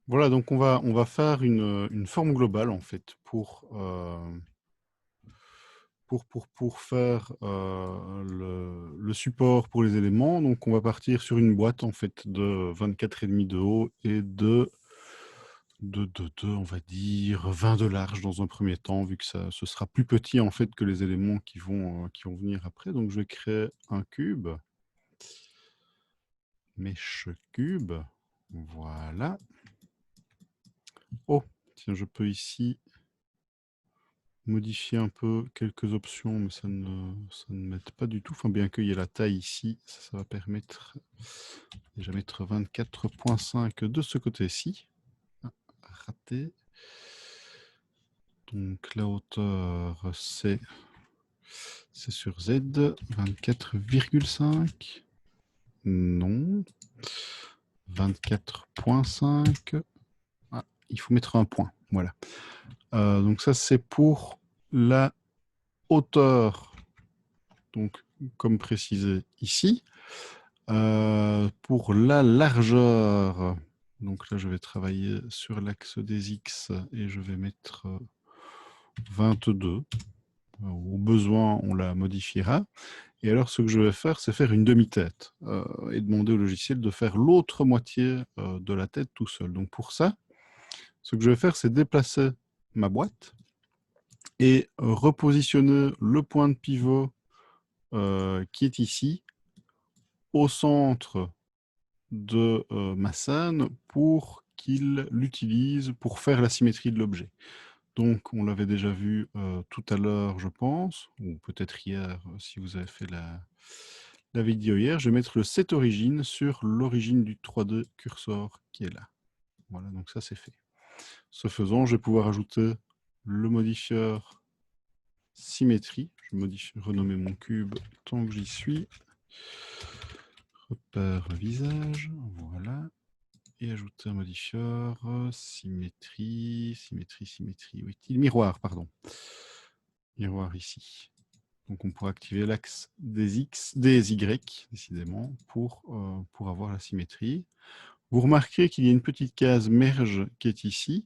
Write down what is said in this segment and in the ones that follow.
Voilà, donc on va faire une forme globale en fait pour faire le support pour les éléments. Donc on va partir sur une boîte en fait de 24,5 de haut et on va dire 20 de large dans un premier temps, vu que ce sera plus petit en fait que les éléments qui vont venir après. Donc je vais créer un cube, mesh cube, voilà. Oh, tiens, je peux ici modifier un peu quelques options, mais ça ne m'aide pas du tout. Enfin, bien qu'il y ait la taille ici, ça va permettre déjà mettre 24,5 de ce côté-ci. Ah, raté. Donc la hauteur, c'est sur Z, 24,5. Non. 24,5. Ah, il faut mettre un point. Voilà. Donc ça, c'est pour la hauteur. Donc, comme précisé ici. Pour la largeur, donc là, je vais travailler sur l'axe des X et je vais mettre 22. Au besoin, on la modifiera. Et alors, ce que je vais faire, c'est faire une demi-tête et demander au logiciel de faire l'autre moitié de la tête tout seul. Donc pour ça, ce que je vais faire, c'est déplacer ma boîte et repositionner le point de pivot qui est ici au centre de ma scène pour qu'il l'utilise pour faire la symétrie de l'objet. Donc, on l'avait déjà vu tout à l'heure, je pense, ou peut-être hier, si vous avez fait la vidéo hier. Je vais mettre le set origine sur l'origine du 3D cursor qui est là. Voilà, donc ça c'est fait. Ce faisant, je vais pouvoir ajouter le modifieur symétrie. Je vais renommer mon cube tant que j'y suis. Repère visage, voilà. Et ajouter un modifieur, symétrie, où est-il? Miroir, pardon. Miroir ici. Donc on pourra activer l'axe des X, des Y, décidément, pour avoir la symétrie. Vous remarquez qu'il y a une petite case merge qui est ici.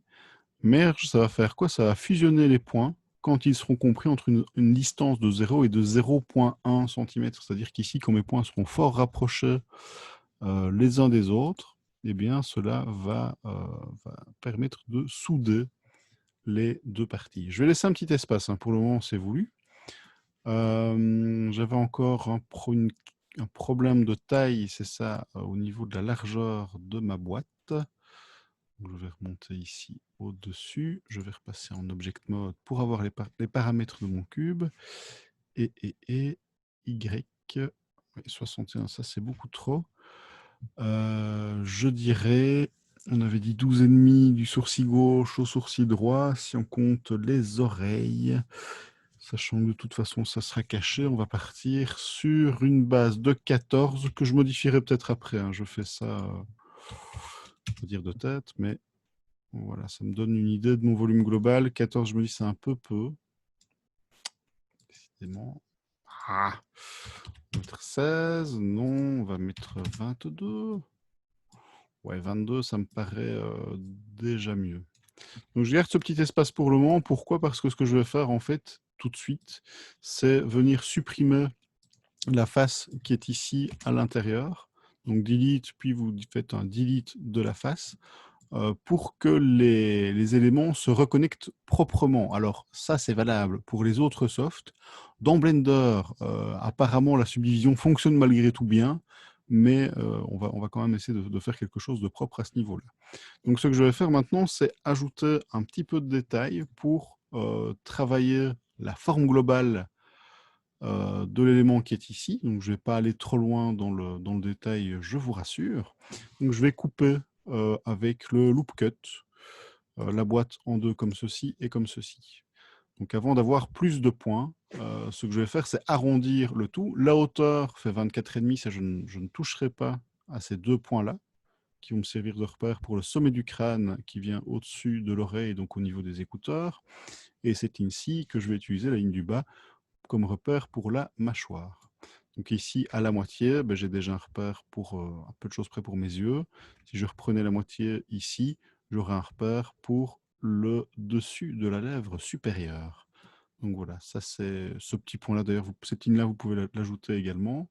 Merge, ça va faire quoi? Ça va fusionner les points quand ils seront compris entre une distance de 0 et de 0,1 cm. C'est-à-dire qu'ici, quand mes points seront fort rapprochés les uns des autres, eh bien, cela va permettre de souder les deux parties. Je vais laisser un petit espace, hein, pour le moment, c'est voulu. J'avais encore un problème de taille, c'est ça, au niveau de la largeur de ma boîte. Donc, je vais remonter ici au-dessus. Je vais repasser en Object Mode pour avoir les paramètres de mon cube. Y, ouais, 61, ça c'est beaucoup trop. Je dirais, on avait dit 12,5 du sourcil gauche au sourcil droit. Si on compte les oreilles, sachant que de toute façon ça sera caché, on va partir sur une base de 14 que je modifierai peut-être après, hein. Je fais ça, on va dire de tête, mais voilà, ça me donne une idée de mon volume global. 14, je me dis c'est un peu peu. Décidément. Ah, on va mettre 16, non, on va mettre 22. Ouais, 22, ça me paraît déjà mieux. Donc je garde ce petit espace pour le moment. Pourquoi? Parce que ce que je vais faire en fait tout de suite, c'est venir supprimer la face qui est ici à l'intérieur. Donc delete, puis vous faites un delete de la face pour que les éléments se reconnectent proprement. Alors ça, c'est valable pour les autres softs. Dans Blender, apparemment, la subdivision fonctionne malgré tout bien, mais on va quand même essayer de faire quelque chose de propre à ce niveau-là. Donc ce que je vais faire maintenant, c'est ajouter un petit peu de détail pour travailler la forme globale de l'élément qui est ici. Donc je ne vais pas aller trop loin dans le détail, je vous rassure. Donc je vais couper avec le loop cut la boîte en deux comme ceci et comme ceci. Donc avant d'avoir plus de points, ce que je vais faire, c'est arrondir le tout. La hauteur fait 24,5, ça je ne toucherai pas à ces deux points-là, qui vont me servir de repère pour le sommet du crâne qui vient au-dessus de l'oreille, donc au niveau des écouteurs. Et c'est ici que je vais utiliser la ligne du bas comme repère pour la mâchoire. Donc ici, à la moitié, ben, j'ai déjà un repère pour un peu de choses près pour mes yeux. Si je reprenais la moitié ici, j'aurai un repère pour le dessus de la lèvre supérieure. Donc voilà, ça c'est ce petit point-là. D'ailleurs, cette ligne-là, vous pouvez l'ajouter également.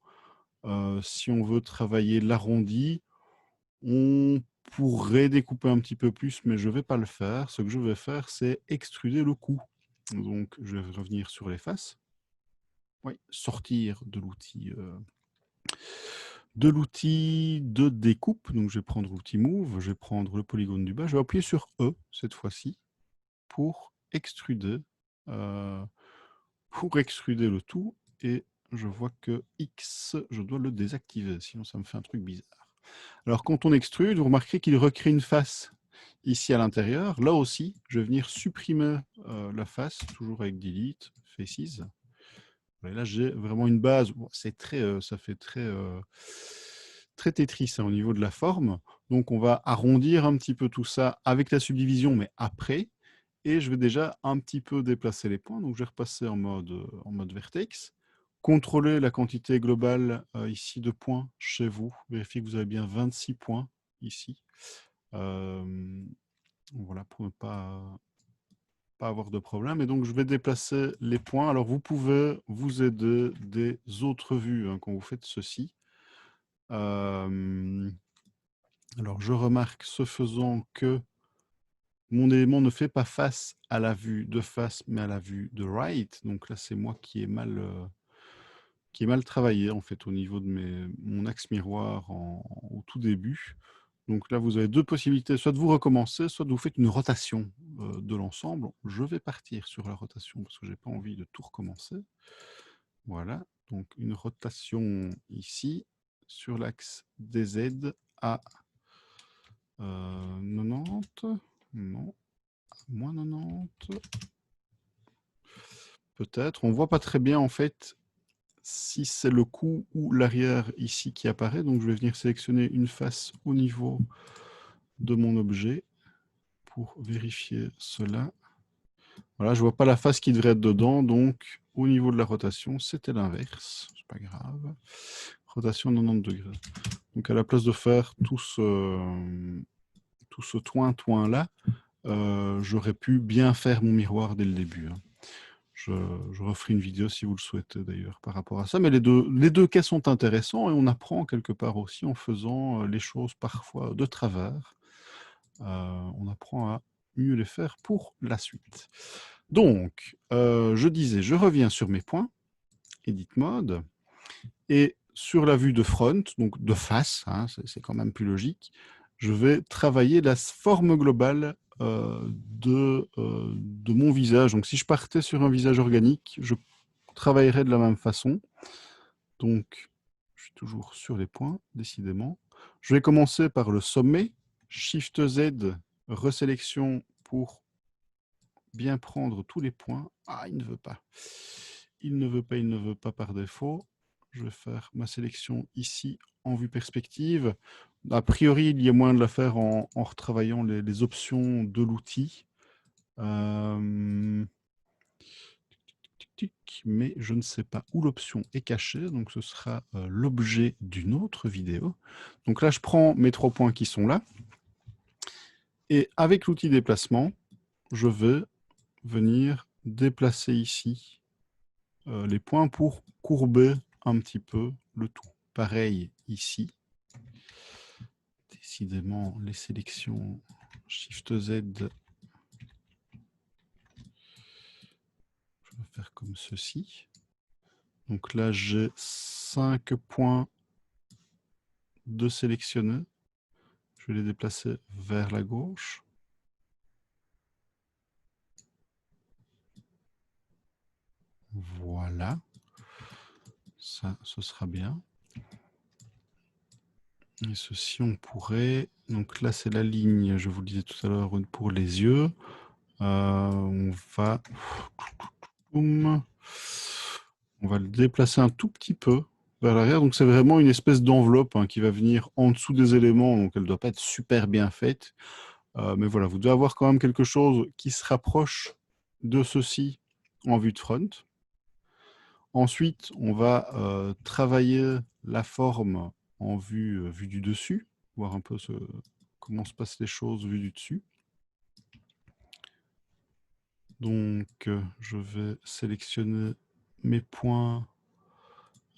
Si on veut travailler l'arrondi, on pourrait découper un petit peu plus, mais je ne vais pas le faire. Ce que je vais faire, c'est extruder le cou. Donc, je vais revenir sur les faces. Oui, sortir de l'outil de découpe. Donc, je vais prendre l'outil Move, je vais prendre le polygone du bas. Je vais appuyer sur E cette fois-ci pour extruder, le tout. Et je vois que X, je dois le désactiver, sinon ça me fait un truc bizarre. Alors, quand on extrude, vous remarquerez qu'il recrée une face ici à l'intérieur. Là aussi, je vais venir supprimer la face, toujours avec Delete, Faces. Et là, j'ai vraiment une base. Bon, c'est très, ça fait très Tetris hein, au niveau de la forme. Donc, on va arrondir un petit peu tout ça avec la subdivision, mais après. Et je vais déjà un petit peu déplacer les points. Donc, je vais repasser en mode vertex. Contrôler la quantité globale ici de points chez vous. Vérifiez que vous avez bien 26 points ici. Voilà, pour ne pas avoir de problème. Et donc, je vais déplacer les points. Alors, vous pouvez vous aider des autres vues hein, quand vous faites ceci. Alors, je remarque ce faisant que mon élément ne fait pas face à la vue de face, mais à la vue de right. Donc là, c'est moi qui ai mal travaillé, en fait, au niveau de mon axe miroir au tout début. Donc là, vous avez deux possibilités, soit de vous recommencer, soit de vous faire une rotation de l'ensemble. Je vais partir sur la rotation parce que je n'ai pas envie de tout recommencer. Voilà, donc une rotation ici sur l'axe DZ à 90, non, moins 90. Peut-être, on voit pas très bien en fait si c'est le cou ou l'arrière ici qui apparaît. Donc je vais venir sélectionner une face au niveau de mon objet pour vérifier cela. Voilà, je vois pas la face qui devrait être dedans, donc au niveau de la rotation, c'était l'inverse. C'est pas grave. Rotation 90 degrés. Donc à la place de faire tout ce toin là, j'aurais pu bien faire mon miroir dès le début. Hein. Je referai une vidéo si vous le souhaitez d'ailleurs par rapport à ça. Mais les deux cas sont intéressants et on apprend quelque part aussi en faisant les choses parfois de travers. On apprend à mieux les faire pour la suite. Donc, je disais, je reviens sur mes points, Edit Mode, et sur la vue de front, donc de face, hein, c'est quand même plus logique, je vais travailler la forme globale de mon visage. Donc, si je partais sur un visage organique, je travaillerais de la même façon. Donc, je suis toujours sur les points, décidément. Je vais commencer par le sommet, Shift Z, resélection pour bien prendre tous les points. Ah, il ne veut pas. Il ne veut pas par défaut. Je vais faire ma sélection ici en vue perspective. A priori, il y a moyen de la faire en retravaillant les options de l'outil. Mais je ne sais pas où l'option est cachée, donc ce sera l'objet d'une autre vidéo. Donc là, je prends mes 3 points qui sont là. Et avec l'outil déplacement, je vais venir déplacer ici les points pour courber un petit peu le tout. Pareil ici. Décidément, les sélections Shift Z, je vais faire comme ceci. Donc là, j'ai 5 points de sélectionnés. Je vais les déplacer vers la gauche. Voilà. Ça, ce sera bien. Et ceci, on pourrait... Donc là, c'est la ligne, je vous le disais tout à l'heure, pour les yeux. On va... On va le déplacer un tout petit peu vers l'arrière. Donc c'est vraiment une espèce d'enveloppe hein, qui va venir en dessous des éléments. Donc elle ne doit pas être super bien faite. Mais voilà, vous devez avoir quand même quelque chose qui se rapproche de ceci en vue de front. Ensuite, on va travailler la forme en vue du dessus, voir un peu comment se passent les choses vues du dessus. Donc, je vais sélectionner mes points.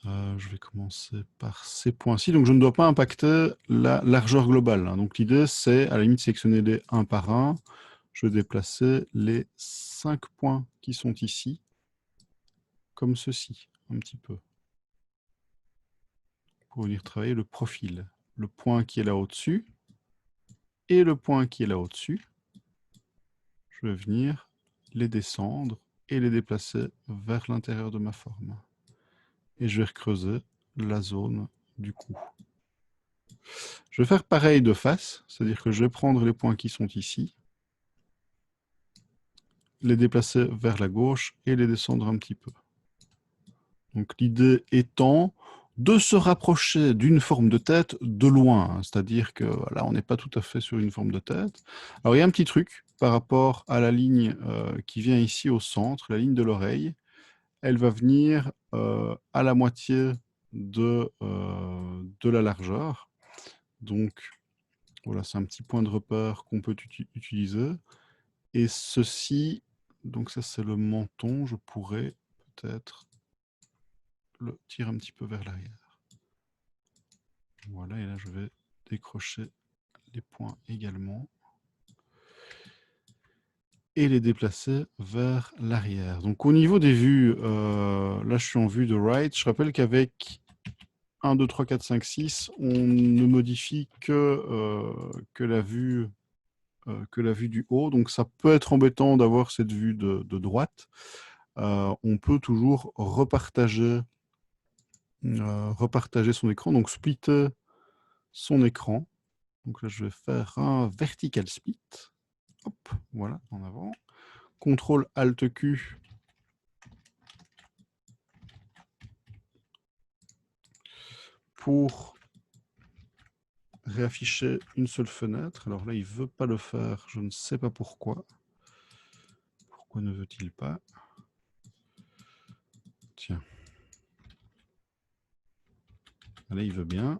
Je vais commencer par ces points-ci. Donc, je ne dois pas impacter la largeur globale, hein. Donc, l'idée, c'est à la limite sélectionner les un par un. Je vais déplacer les 5 points qui sont ici, comme ceci, un petit peu, pour venir travailler le profil. Le point qui est là au-dessus et le point qui est là au-dessus. Je vais venir les descendre et les déplacer vers l'intérieur de ma forme. Et je vais recreuser la zone du coup. Je vais faire pareil de face, c'est-à-dire que je vais prendre les points qui sont ici, les déplacer vers la gauche et les descendre un petit peu. Donc l'idée étant de se rapprocher d'une forme de tête de loin, hein, c'est-à-dire que là on n'est pas tout à fait sur une forme de tête. Alors il y a un petit truc par rapport à la ligne qui vient ici au centre, la ligne de l'oreille. Elle va venir à la moitié de la largeur. Donc voilà, c'est un petit point de repère qu'on peut utiliser. Et ceci, donc ça c'est le menton, je pourrais peut-être le tirer un petit peu vers l'arrière. Voilà, et là je vais décrocher les points également et les déplacer vers l'arrière. Donc au niveau des vues, là je suis en vue de right. Je rappelle qu'avec 1, 2, 3, 4, 5, 6, on ne modifie que la vue du haut. Donc ça peut être embêtant d'avoir cette vue de droite. On peut toujours repartager son écran, donc splitter son écran. Donc là, je vais faire un vertical split. Hop, voilà, en avant. CTRL ALT Q pour réafficher une seule fenêtre. Alors là, il ne veut pas le faire. Je ne sais pas pourquoi. Pourquoi ne veut-il pas? Tiens. Là, il veut bien.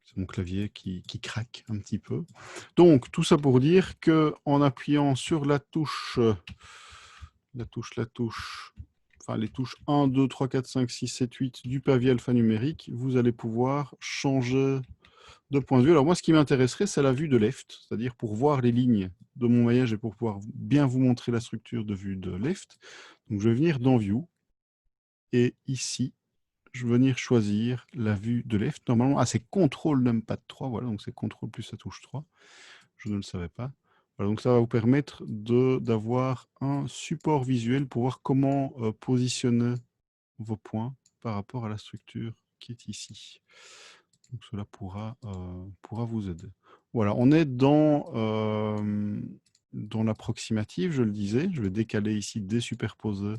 C'est mon clavier qui craque un petit peu. Donc, tout ça pour dire qu'en appuyant sur la touche, enfin les touches 1, 2, 3, 4, 5, 6, 7, 8 du pavé alphanumérique, vous allez pouvoir changer de point de vue. Alors moi, ce qui m'intéresserait, c'est la vue de left, c'est-à-dire pour voir les lignes de mon maillage et pour pouvoir bien vous montrer la structure de vue de left. Donc, je vais venir dans View et ici, je vais venir choisir la vue de left. Normalement, c'est CTRL numpad 3, voilà, donc c'est CTRL plus la touche 3. Je ne le savais pas. Voilà, donc ça va vous permettre d'avoir un support visuel pour voir comment positionner vos points par rapport à la structure qui est ici. Donc cela pourra vous aider. Voilà, on est dans l'approximative, je le disais. Je vais décaler ici, désuperposer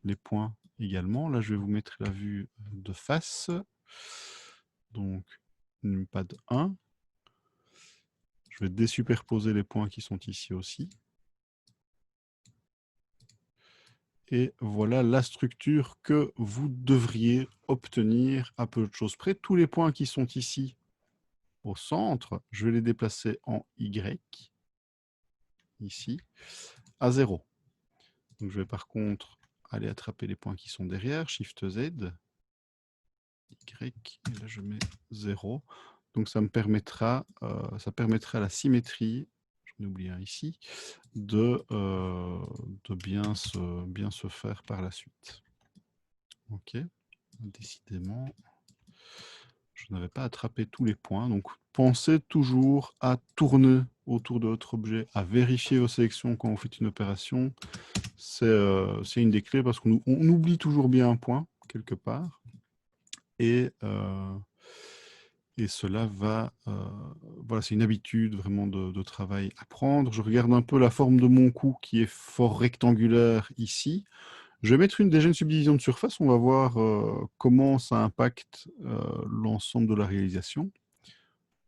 les points également. Là, je vais vous mettre la vue de face. Donc, numpad 1. Je vais désuperposer les points qui sont ici aussi. Et voilà la structure que vous devriez obtenir à peu de choses près. Tous les points qui sont ici au centre, je vais les déplacer en Y, ici, à 0. Donc, je vais par contre aller attraper les points qui sont derrière, Shift Z, Y, et là je mets 0. Donc ça me permettra, à la symétrie, j'en ai oublié un ici, de bien se faire par la suite. Ok, décidément, je n'avais pas attrapé tous les points. Donc pensez toujours à tourner autour de votre objet, à vérifier vos sélections quand vous faites une opération. C'est une des clés parce qu'on oublie toujours bien un point quelque part. Et cela va, voilà, c'est une habitude vraiment de travail à prendre. Je regarde un peu la forme de mon cou qui est fort rectangulaire ici. Je vais mettre déjà une subdivision de surface. On va voir comment ça impacte l'ensemble de la réalisation.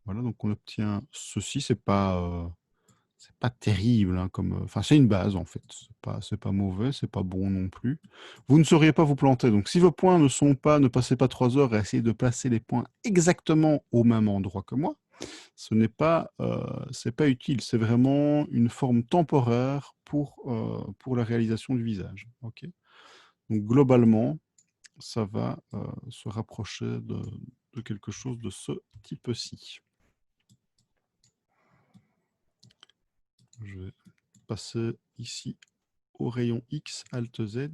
Voilà, donc on obtient ceci. C'est pas terrible, hein, enfin c'est une base en fait. C'est pas mauvais, c'est pas bon non plus. Vous ne sauriez pas vous planter. Donc si vos points ne passez pas 3 heures à essayer de placer les points exactement au même endroit que moi. Ce n'est pas, c'est pas utile. C'est vraiment une forme temporaire pour la réalisation du visage. Ok. Donc globalement, ça va se rapprocher de quelque chose de ce type-ci. Je vais passer ici au rayon X, Alt Z.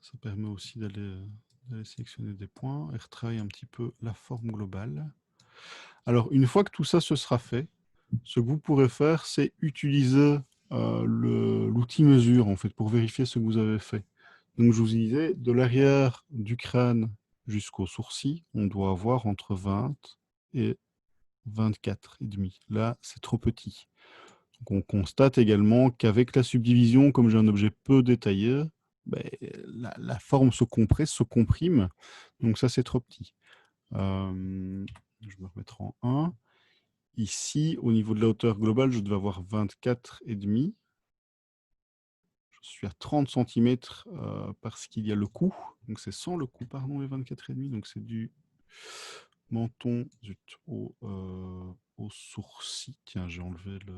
Ça permet aussi d'aller sélectionner des points et retravailler un petit peu la forme globale. Alors, une fois que tout ça se sera fait, ce que vous pourrez faire, c'est utiliser l'outil mesure, en fait, pour vérifier ce que vous avez fait. Donc, je vous disais, de l'arrière du crâne jusqu'au sourcil, on doit avoir entre 20 et 24,5. Là, c'est trop petit. Donc, on constate également qu'avec la subdivision, comme j'ai un objet peu détaillé, ben, la forme se compresse, se comprime. Donc ça, c'est trop petit. Je vais me remettre en 1. Ici, au niveau de la hauteur globale, je devais avoir 24,5. Je suis à 30 cm parce qu'il y a le cou. Donc c'est sans le cou, pardon, les 24,5. Donc c'est du menton au sourcil. Tiens, j'ai enlevé le...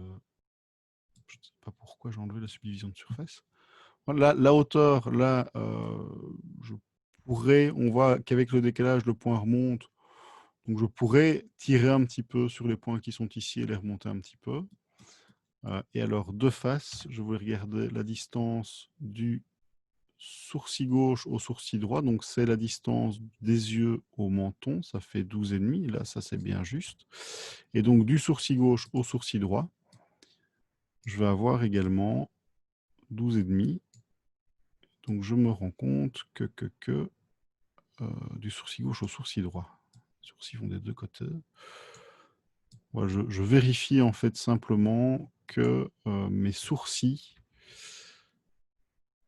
Je ne sais pas pourquoi j'ai enlevé la subdivision de surface. Voilà, la hauteur, là, je pourrais, on voit qu'avec le décalage, le point remonte. Donc je pourrais tirer un petit peu sur les points qui sont ici et les remonter un petit peu. Et alors, de face, je vais regarder la distance du sourcil gauche au sourcil droit. Donc c'est la distance des yeux au menton. Ça fait 12,5. Là, ça c'est bien juste. Et donc du sourcil gauche au sourcil droit, je vais avoir également 12,5. Donc je me rends compte que du sourcil gauche au sourcil droit. Les sourcils vont des deux côtés. Voilà, je vérifie en fait simplement que mes sourcils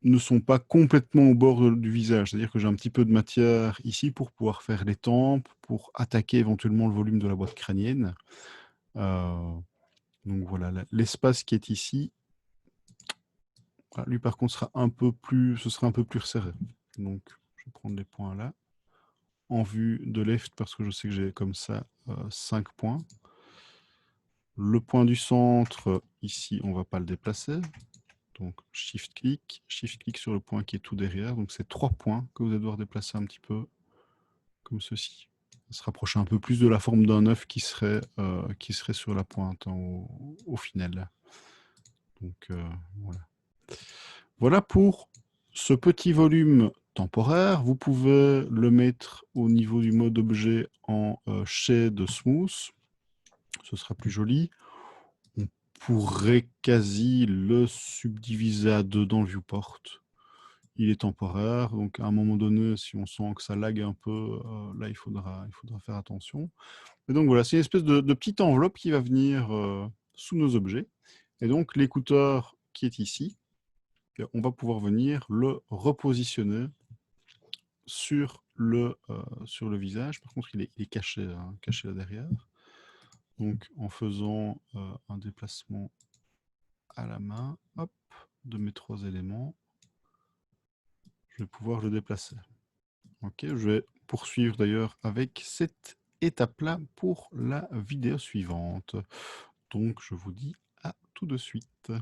ne sont pas complètement au bord du visage. C'est-à-dire que j'ai un petit peu de matière ici pour pouvoir faire les tempes, pour attaquer éventuellement le volume de la boîte crânienne. Donc voilà, l'espace qui est ici, lui par contre ce sera un peu plus resserré. Donc je vais prendre les points là. En vue de left parce que je sais que j'ai comme ça 5 points. Le point du centre, ici, on ne va pas le déplacer. Donc shift-clic sur le point qui est tout derrière. Donc c'est 3 points que vous allez devoir déplacer un petit peu comme ceci. Ça se rapproche un peu plus de la forme d'un œuf qui serait sur la pointe au final. Donc voilà. Voilà pour ce petit volume temporaire. Vous pouvez le mettre au niveau du mode objet en shade smooth. Ce sera plus joli. On pourrait quasi le subdiviser à 2 dans le viewport. Il est temporaire, donc à un moment donné, si on sent que ça lag un peu, là, il faudra faire attention. Et donc voilà, c'est une espèce de petite enveloppe qui va venir sous nos objets. Et donc l'écouteur qui est ici, on va pouvoir venir le repositionner sur le visage. Par contre, il est caché, hein, caché là derrière. Donc en faisant un déplacement à la main, hop, de mes 3 éléments, je vais pouvoir le déplacer. Ok, je vais poursuivre d'ailleurs avec cette étape-là pour la vidéo suivante. Donc je vous dis à tout de suite.